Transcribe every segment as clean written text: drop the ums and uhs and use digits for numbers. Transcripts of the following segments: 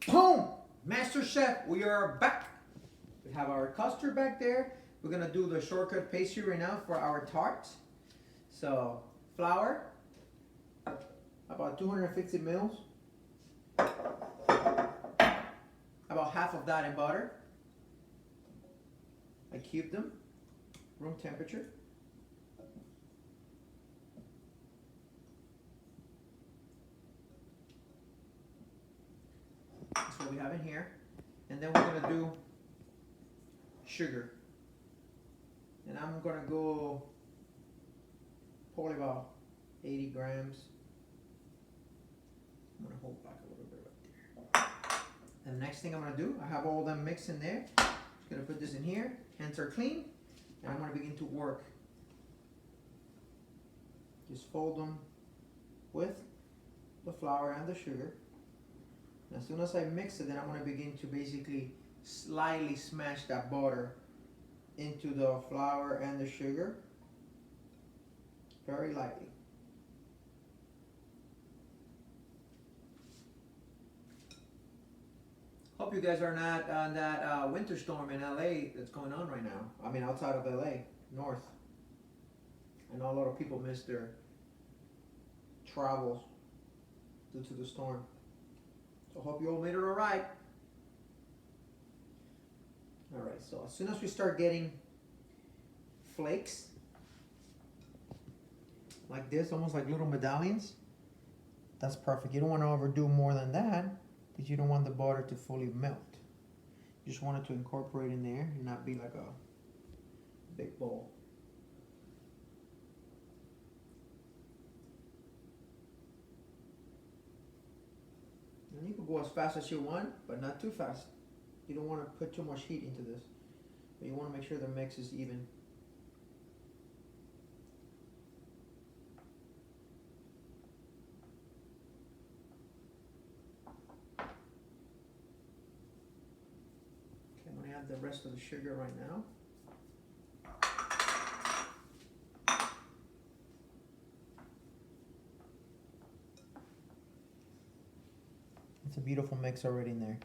Boom! Master Chef, we are back. We have our custard back there. We're gonna do the shortcut pastry right now for our tart. So, flour, about 250 mils. About half of that in butter. I cubed them, room temperature. That's what we have in here. And then we're gonna do sugar. And I'm gonna go probably about 80 grams. I'm gonna hold back a little bit right there. And the next thing I'm gonna do, I have all them mixed in there. Just gonna put this in here. Hands are clean. And I'm gonna begin to work. Just fold them with the flour and the sugar. And as soon as I mix it, then I'm gonna begin to basically slightly smash that butter into the flour and the sugar. Very lightly. Hope you guys are not on that winter storm in LA that's going on right now. I mean, outside of LA, north. I know a lot of people miss their travels due to the storm. So hope you all made it all right. All right, so as soon as we start getting flakes like this, almost like little medallions, that's perfect. You don't want to overdo more than that because you don't want the butter to fully melt. You just want it to incorporate in there and not be like a big bowl. And you can go as fast as you want, but not too fast. You don't want to put too much heat into this. But you want to make sure the mix is even. Okay, I'm going to add the rest of the sugar right now. It's a beautiful mix already in there.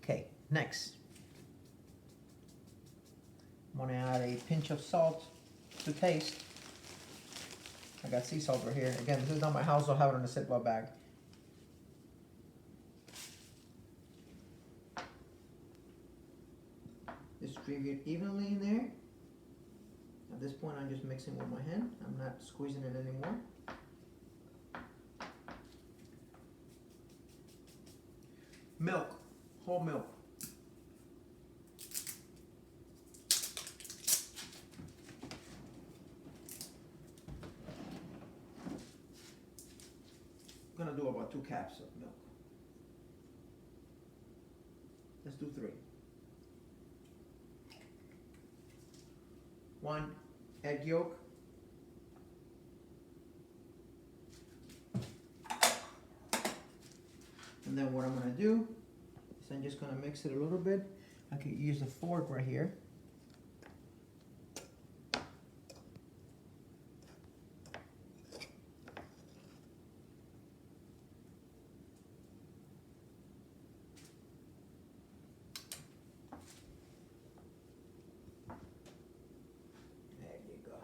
Okay, next. I'm going to add a pinch of salt to taste. I got sea salt right here. Again, this is not my house, so I'll have it in a Ziploc bag. Distribute evenly in there. At this point, I'm just mixing with my hand. I'm not squeezing it anymore. Milk, whole milk. I'm gonna do about 2 cups of milk. Let's do 3. 1 egg yolk. And then what I'm gonna do is I'm just gonna mix it a little bit. I could use a fork right here. There you go.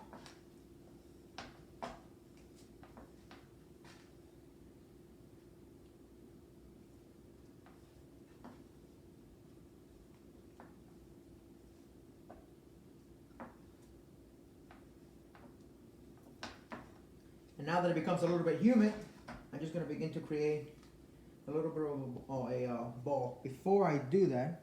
And now that it becomes a little bit humid, I'm just going to begin to create a little bit of a ball. Before I do that,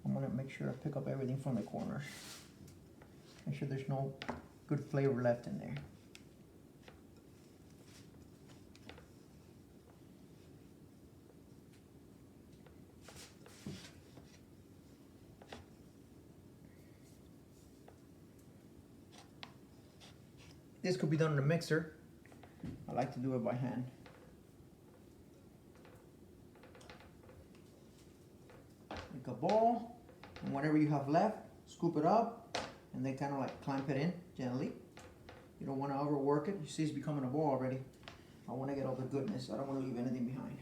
I'm going to make sure I pick up everything from the corners. Make sure there's no good flavor left in there. This could be done in a mixer. I like to do it by hand. Make a ball, and whatever you have left, scoop it up, and then kind of like clamp it in gently. You don't want to overwork it. You see it's becoming a ball already. I want to get all the goodness. I don't want to leave anything behind.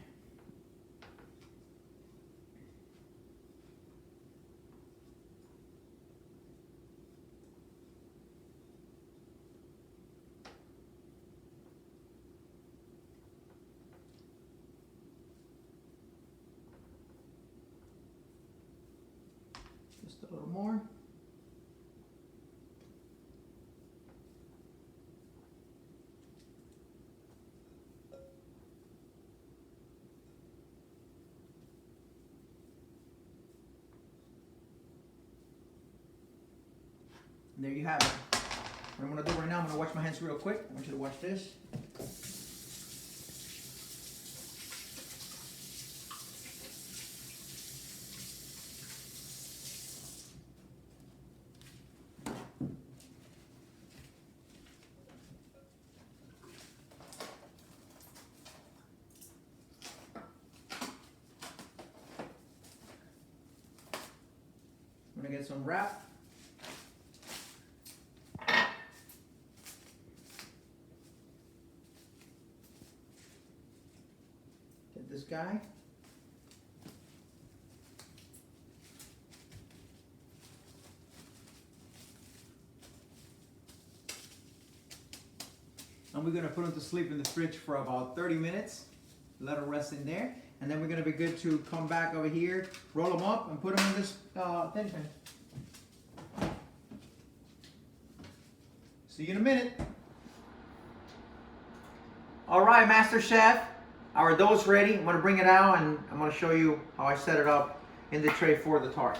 Just a little more. And there you have it. What I'm going to do right now, I'm going to wash my hands real quick. I want you to watch this. I'm going to get some wrap. Get this guy. And we're going to put them to sleep in the fridge for about 30 minutes. Let them rest in there. And then we're going to be good to come back over here, roll them up, and put them in this tin pan. See you in a minute. All right, Master Chef. Our dough's ready. I'm going to bring it out, and I'm going to show you how I set it up in the tray for the tart.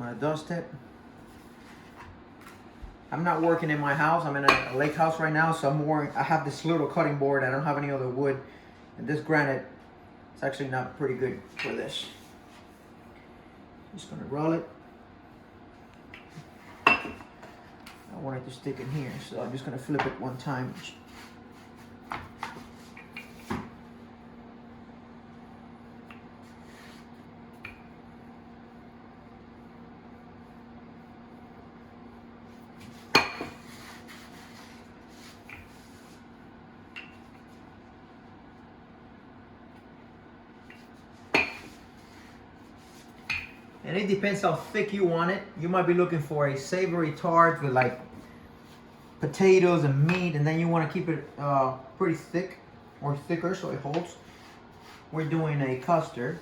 I'm going to dust it. I'm not working in my house. I'm in a lake house right now, so I have this little cutting board. I don't have any other wood. And this granite, it's actually not pretty good for this. Just gonna roll it. I want it to stick in here, so I'm just gonna flip it one time. And it depends how thick you want it. You might be looking for a savory tart with like potatoes and meat, and then you want to keep it pretty thick or thicker so it holds. We're doing a custard,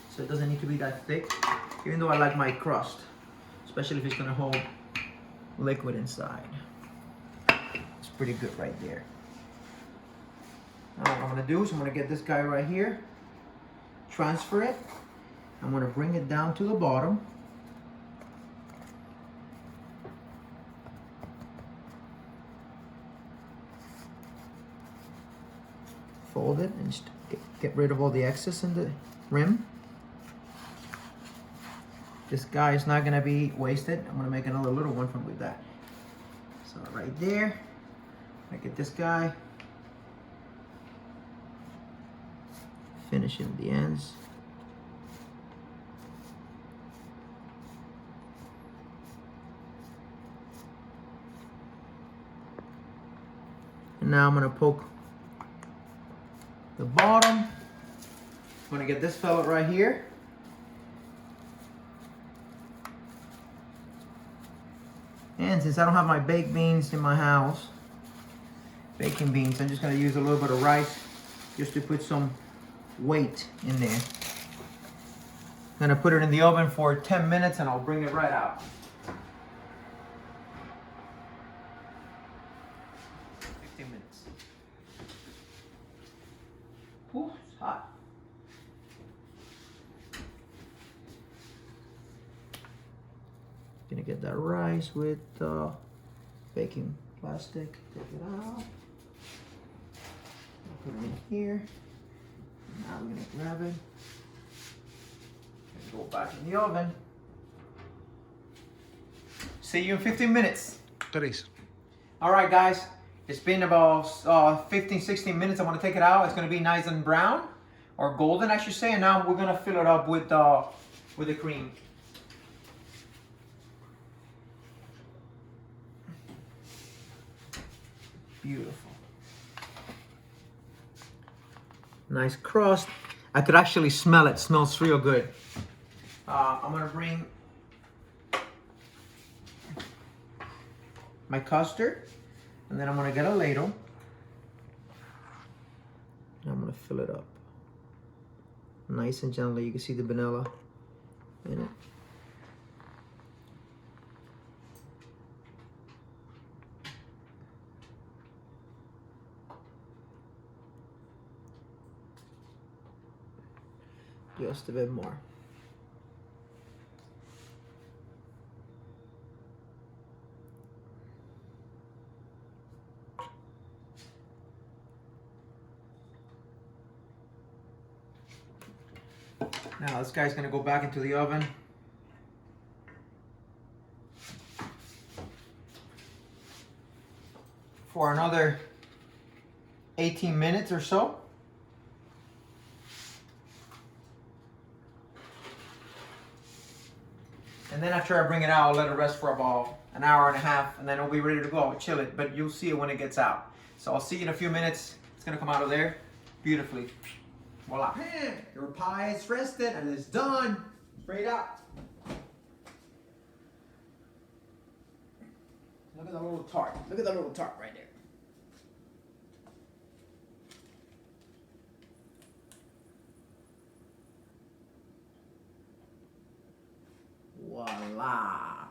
so it doesn't need to be that thick, even though I like my crust, especially if it's going to hold liquid inside. It's pretty good right there. Now what I'm going to do is I'm going to get this guy right here, transfer it. I'm going to bring it down to the bottom. Fold it and get rid of all the excess in the rim. This guy is not going to be wasted. I'm going to make another little one from with that. So right there, I get this guy. Finishing the ends. And now I'm going to poke the bottom. I'm going to get this fella right here. And since I don't have my baked beans in my house, baking beans, I'm just going to use a little bit of rice just to put some weight in there. I'm going to put it in the oven for 10 minutes and I'll bring it right out. 15 minutes. Ooh, it's hot. Gonna get that rice with baking plastic. Take it out. Put it in here. Now we're gonna grab it and go back in the oven. See you in 15 minutes. Tres. All right, guys. It's been about 15, 16 minutes. I want to take it out. It's going to be nice and brown, or golden, I should say. And now we're going to fill it up with the cream. Beautiful. Nice crust. I could actually smell it. It smells real good. I'm going to bring my custard. And then I'm going to get a ladle. And I'm going to fill it up. Nice and gently. You can see the vanilla in it. Just a bit more. Now this guy's gonna go back into the oven. For another 18 minutes or so. And then after I bring it out, I'll let it rest for about an hour and a half, and then it'll be ready to go. I'll chill it, but you'll see it when it gets out. So I'll see you in a few minutes. It's gonna come out of there beautifully. Voila. Your pie is rested and it's done. Straight up. Look at the little tart. Look at the little tart right there. Voila.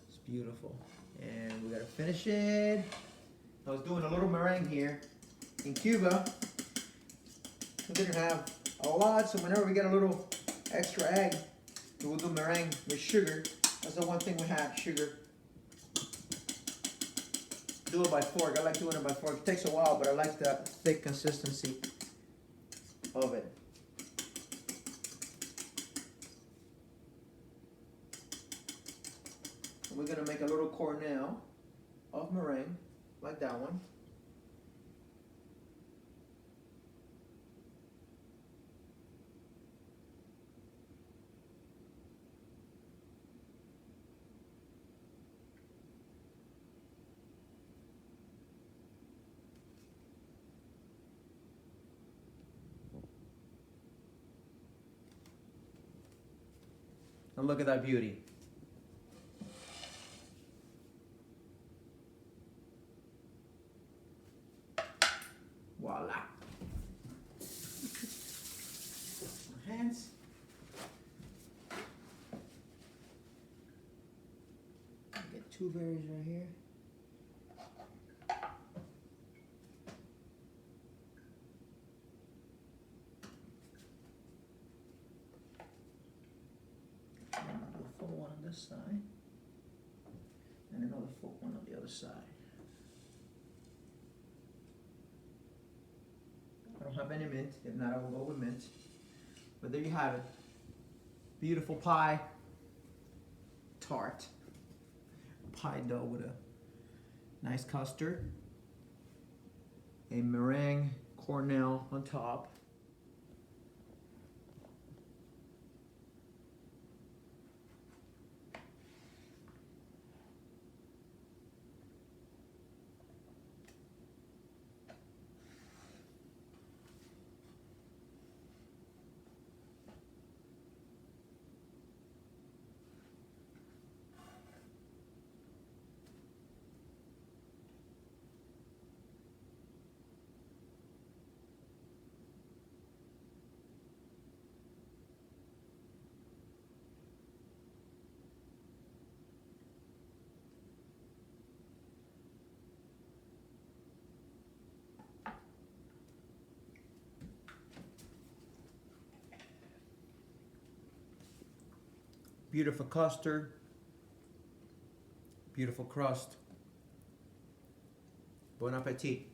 It's beautiful. And we gotta finish it. I was doing a little meringue here. In Cuba, we didn't have a lot, so whenever we get a little extra egg, we will do meringue with sugar. That's the one thing we have, sugar. Do it by fork. I like doing it by fork. It takes a while, but I like the thick consistency of it. We're gonna make a little cornel of meringue, like that one. And look at that beauty. Voila. Hands. Get two berries right here. Another full one on this side. And another full one on the other side. I don't have any mint. If not, I will go with mint. But there you have it. Beautiful pie. Tart. Pie dough with a nice custard. A meringue cornel on top. Beautiful custard, beautiful crust. Bon appetit.